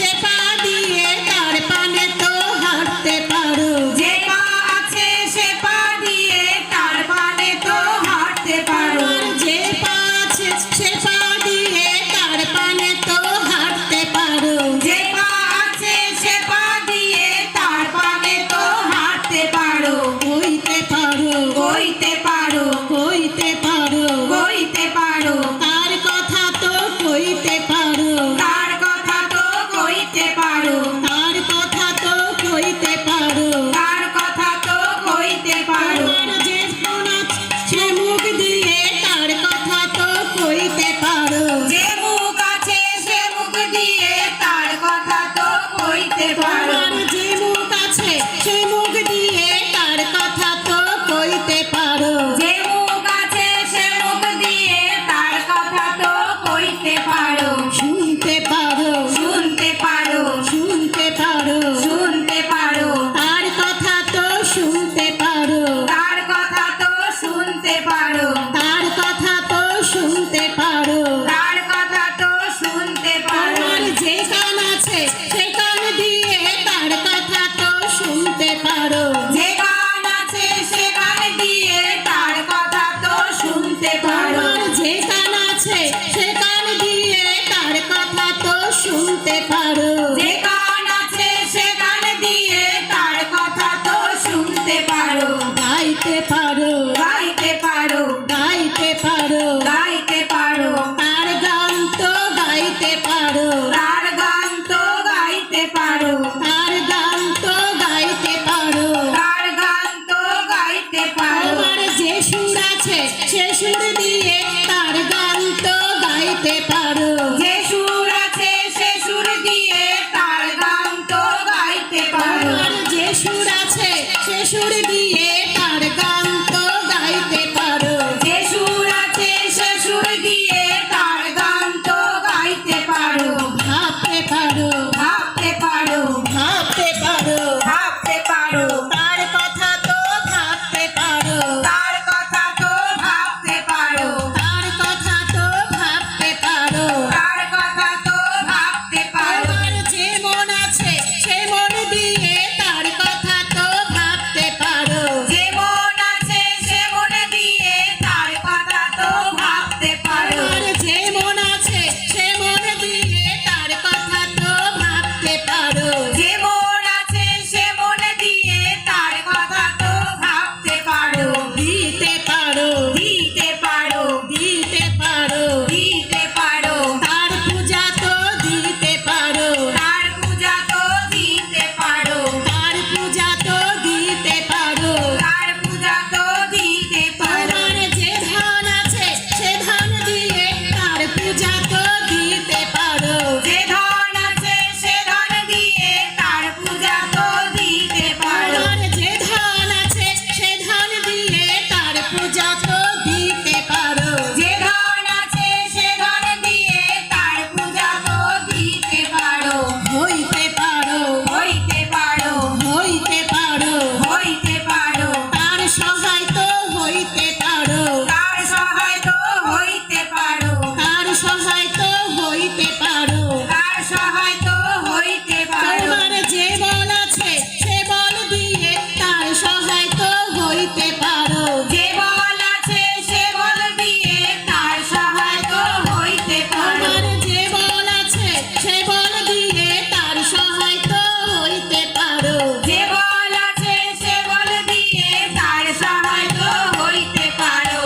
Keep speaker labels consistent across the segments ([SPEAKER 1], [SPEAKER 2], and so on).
[SPEAKER 1] সে পা দিয়ে তার পানে তো হাঁটতে পারো।
[SPEAKER 2] যে পা আছে সে পা দিয়ে তার পানে তো হাঁটতে পারো।
[SPEAKER 1] যে পা আছে সে পা দিয়ে তার পানে তো হাঁটতে পারো।
[SPEAKER 2] যে পা আছে সে পা দিয়ে তার পানে তো হাঁটতে পারো।
[SPEAKER 1] কইতে পারো,
[SPEAKER 2] কইতে পারো,
[SPEAKER 1] কইতে পারো,
[SPEAKER 2] কইতে পারো,
[SPEAKER 1] তার কথা তো কইতে পারো।
[SPEAKER 2] তার কথা তো কইতে পারো।
[SPEAKER 1] তার কথা তো কইতে পারো।
[SPEAKER 2] তার কথা তো কইতে পারো।
[SPEAKER 1] তোমার যে মন আছে সে মুখ দিয়ে তার কথা তো কইতে পারো।
[SPEAKER 2] যে মুখ আছে সে মুখ দিয়ে তার কথা তো কইতে পারো।
[SPEAKER 1] তোমার যে মুখ আছে সে মুখ দিয়ে তার কথা তো কইতে পারো।
[SPEAKER 2] যে মুখ আছে সে মুখ দিয়ে তার কথা তো কইতে পারো।
[SPEAKER 1] শুনতে পারো,
[SPEAKER 2] শুনতে পারো,
[SPEAKER 1] শুনতে পারো,
[SPEAKER 2] শুনতে পারো,
[SPEAKER 1] তার কথা তো শুনতে পারো।
[SPEAKER 2] তার কথা তো শুনতে পারো।
[SPEAKER 1] তার কথা তো শুনতে পারো।
[SPEAKER 2] তার কথা তো শুনতে পারো।
[SPEAKER 1] তোমার যে কান আছে সে কান দিয়ে তার কথা তো শুনতে পারো।
[SPEAKER 2] যে গান আছে সে গান দিয়ে তার কথা তো শুনতে পারো।
[SPEAKER 1] তোমার যে কান আছে সে কান দিয়ে তার কথা তো শুনতে পারো।
[SPEAKER 2] যে গান আছে সে গান দিয়ে তার কথা তো শুনতে পারো।
[SPEAKER 1] গাইতে পারো,
[SPEAKER 2] গাইতে পারো,
[SPEAKER 1] গাইতে পারো,
[SPEAKER 2] গাইতে পারো,
[SPEAKER 1] তার গান তো গাইতে পারো।
[SPEAKER 2] তার গান তো গাইতে পারো।
[SPEAKER 1] তার গান তো গাইতে পারো।
[SPEAKER 2] তার গান তো গাইতে পারো।
[SPEAKER 1] তোমার যে সুর আছে সে সুর দিয়ে তার গান তো গাইতে পারো।
[SPEAKER 2] যে সুর আছে সে সুর দিয়ে তার গান তো গাইতে পারো।
[SPEAKER 1] তোমার যে সুর আছে সে সুর দিয়ে তার গান তো গাইতে পারো।
[SPEAKER 2] যে সুর আছে সে সুর দিয়ে তার গান তো গাইতে পারো।
[SPEAKER 1] ভাবতে পারো,
[SPEAKER 2] ভাবতে পারো,
[SPEAKER 1] ভাবতে পারো,
[SPEAKER 2] ভাবতে পারো,
[SPEAKER 1] তার কথা তো ভাবতে পারো।
[SPEAKER 2] তার কথা তো ভাবতে পারো।
[SPEAKER 1] তার কথা তো ভাবতে পারো।
[SPEAKER 2] তার কথা তো ভাবতে পারো।
[SPEAKER 1] তোমার যে মন আছে সে মন দিয়ে তার কথা তো ভাবতে পারো।
[SPEAKER 2] যে মন আছে সে মন দিয়ে তার কথা তো ভাবতে পারো।
[SPEAKER 1] তোমার যে মন আছে সে মন দিয়ে তার কথা তো ভাবতে পারো।
[SPEAKER 2] যে মন আছে সে মন দিয়ে তার কথা তো ভাবতে পারো।
[SPEAKER 1] দিতে পারো,
[SPEAKER 2] দিতে পারো,
[SPEAKER 1] দিতে পারো,
[SPEAKER 2] দিতে পারো,
[SPEAKER 1] তার পূজা তো দিতে পারো।
[SPEAKER 2] তার পূজা তো দিতে পারো।
[SPEAKER 1] তার পূজা তো দিতে পারো।
[SPEAKER 2] তার পূজা তো দিতে পারো।
[SPEAKER 1] তোমার যে ধন আছে সে ধন দিয়ে তার পূজা তো দিতে পারো।
[SPEAKER 2] যে ধন আছে সে ধন দিয়ে তার পূজা তো দিতে পারো।
[SPEAKER 1] তোমার যে ধন আছে সে ধন দিয়ে তার পূজা তো দিতে পারো।
[SPEAKER 2] যে ধন আছে সে ধন দিয়ে তার পূজা তো দিতে পারো।
[SPEAKER 1] হইতে পারো,
[SPEAKER 2] হইতে পারো,
[SPEAKER 1] হইতে পারো,
[SPEAKER 2] হইতে পারো,
[SPEAKER 1] তার সহায় তো হইতে পারো।
[SPEAKER 2] তার সহায় তো হইতে পারো।
[SPEAKER 1] তার সহায় তো হইতে পারো।
[SPEAKER 2] তার সহায় তো হইতে পারো।
[SPEAKER 1] তোমার যে বল আছে সে বল দিয়ে তার সহায় তো হইতে পারো।
[SPEAKER 2] যে বল আছে সে বল দিয়ে তার সহায় তো হইতে পারো।
[SPEAKER 1] তোমার যে বল আছে সে বল দিয়ে তার সহায় তো হইতে পারো।
[SPEAKER 2] যে বল আছে সে বল দিয়ে তার সহায় তো হইতে পারো।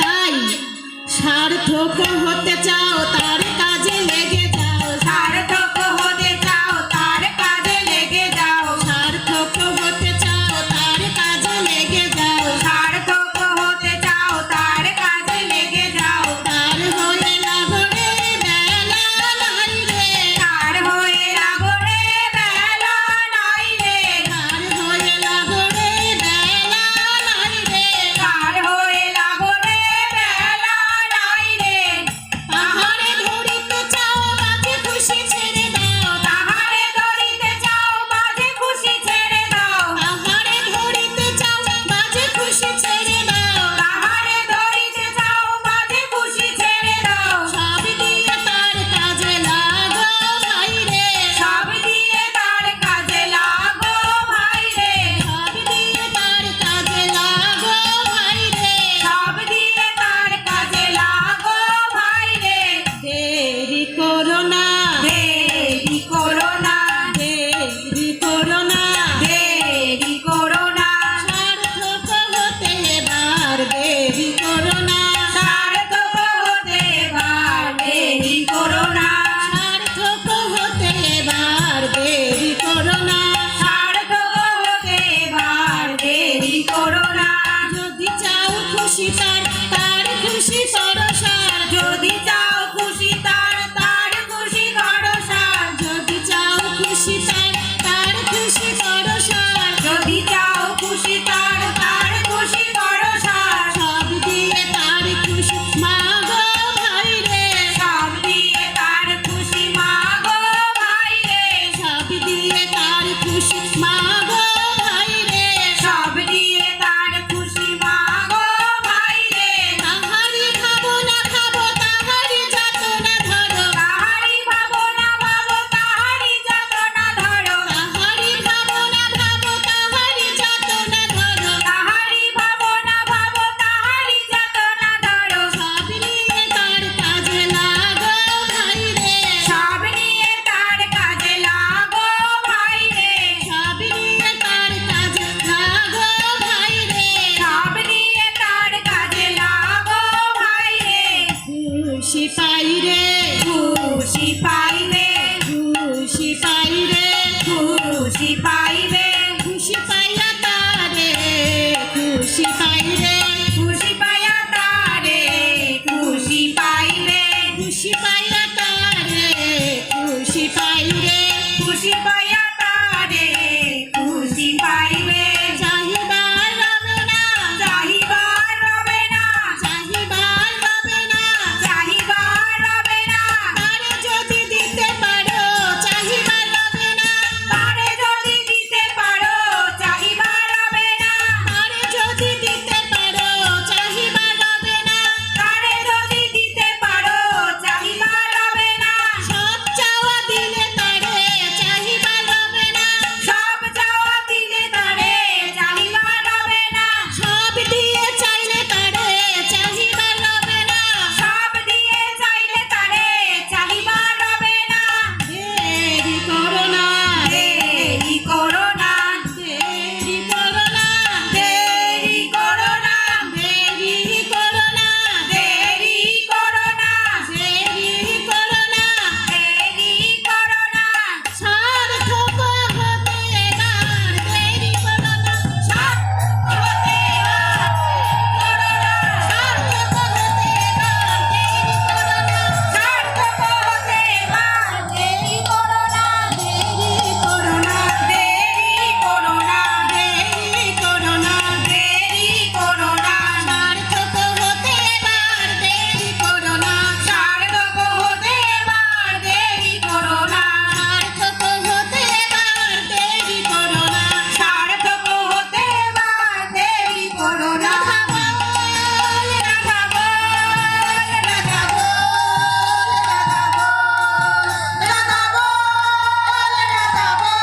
[SPEAKER 1] তাই সার্থক হতে চাও তার কাজে লেগে যাও।
[SPEAKER 2] সার্থক হতে চাও তার কাজে লেগে যাও। খুশি পাইয়া তারে খুশি পাইবে
[SPEAKER 1] চাহিবার রবে না,
[SPEAKER 2] চাহিবার রবে না
[SPEAKER 1] চাহিবার রবে না,
[SPEAKER 2] চাহিবার রবে না
[SPEAKER 1] তারে যদি দিতে পারো চাহিবার রবে না,
[SPEAKER 2] তারে যদি দিতে পারো চাহিবার রবে না
[SPEAKER 1] তারে যদি দিতে পারো চাহিবার রবে না,
[SPEAKER 2] তারে যদি দিতে পারো চাহিবার রবে না
[SPEAKER 1] সব চাওয়া দিলে তারে চাহিবার রবে না,
[SPEAKER 2] সব চাওয়া দিলে তারে চাহিবার রবে না
[SPEAKER 1] সব দিয়ে চাইলে তারে চাহিবার রবে না,
[SPEAKER 2] সব দিয়ে চাইলে তারে চাহিবার রবে না
[SPEAKER 1] দেরি করো না,
[SPEAKER 2] দেরি করো না
[SPEAKER 1] দেরি করো না,
[SPEAKER 2] দেরি করো না
[SPEAKER 1] দেরি করো না,
[SPEAKER 2] দেরি করো না
[SPEAKER 1] দেরি করো না,
[SPEAKER 2] দেরি করো না
[SPEAKER 1] সার্থক হতে এবার দেরি করো না,
[SPEAKER 2] সার্থক হতে করো না
[SPEAKER 1] সার্থক হতে এবার দেরি করো না,
[SPEAKER 2] সার্থক হতে এবার
[SPEAKER 1] দেরি করো না, দেরি করো না,
[SPEAKER 2] দেরি করো না
[SPEAKER 1] দেরি করো না,
[SPEAKER 2] দেরি করো না
[SPEAKER 1] সার্থক হতে এবার দেরি করো না,
[SPEAKER 2] সার্থক হতে এবার দেরি করো না
[SPEAKER 1] সার্থক হতে এবার দেরি করো না,
[SPEAKER 2] সার্থক হতে এবার দেরি করো না
[SPEAKER 1] রাধা বল, রাধা বল, রাধা বল, রাধা বল, রাধা বল, রাধা বল,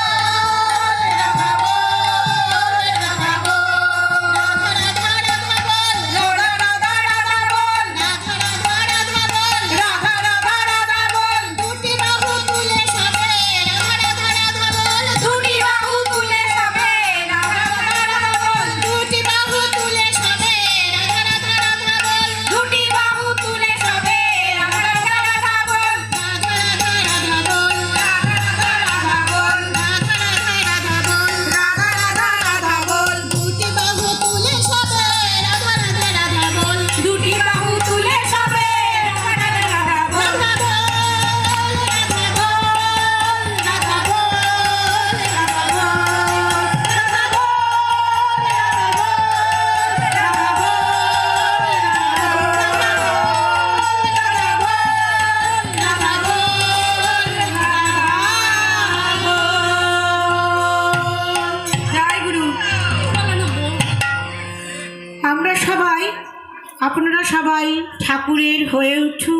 [SPEAKER 1] রাধা বল, রাধা বল, রাধা রাধা বল,
[SPEAKER 2] রাধা রাধা রাধা বল
[SPEAKER 1] রাধা রাধা রাধা বল,
[SPEAKER 2] রাধা রাধা রাধা বল
[SPEAKER 1] দুটি বাহু তুলে সবে রাধা রাধা রাধা বল,
[SPEAKER 2] দুটি বাহু তুলে সবে রাধা রাধা রাধা বল
[SPEAKER 1] দুটি বাহু তুলে সবে রাধা রাধা রাধা বল,
[SPEAKER 2] দুটি বাহু তুলে সবে রাধা রাধা রাধা বল
[SPEAKER 1] রাধা রাধা রাধা বল,
[SPEAKER 2] রাধা রাধা রাধা বল
[SPEAKER 1] রাধা রাধা রাধা বল,
[SPEAKER 2] রাধা রাধা রাধা বল
[SPEAKER 1] দুটি বাহু তুলে সবে রাধা রাধা রাধা বল,
[SPEAKER 2] দুটি বাহু তুলে সবে রাধা রাধা রাধা বল
[SPEAKER 1] রাধা বল, রাধা বল, রাধা বল, রাধা
[SPEAKER 2] জয় গুরু আমরা সবাই আপনারা সবাই ঠাকুরের হয়ে উঠুন।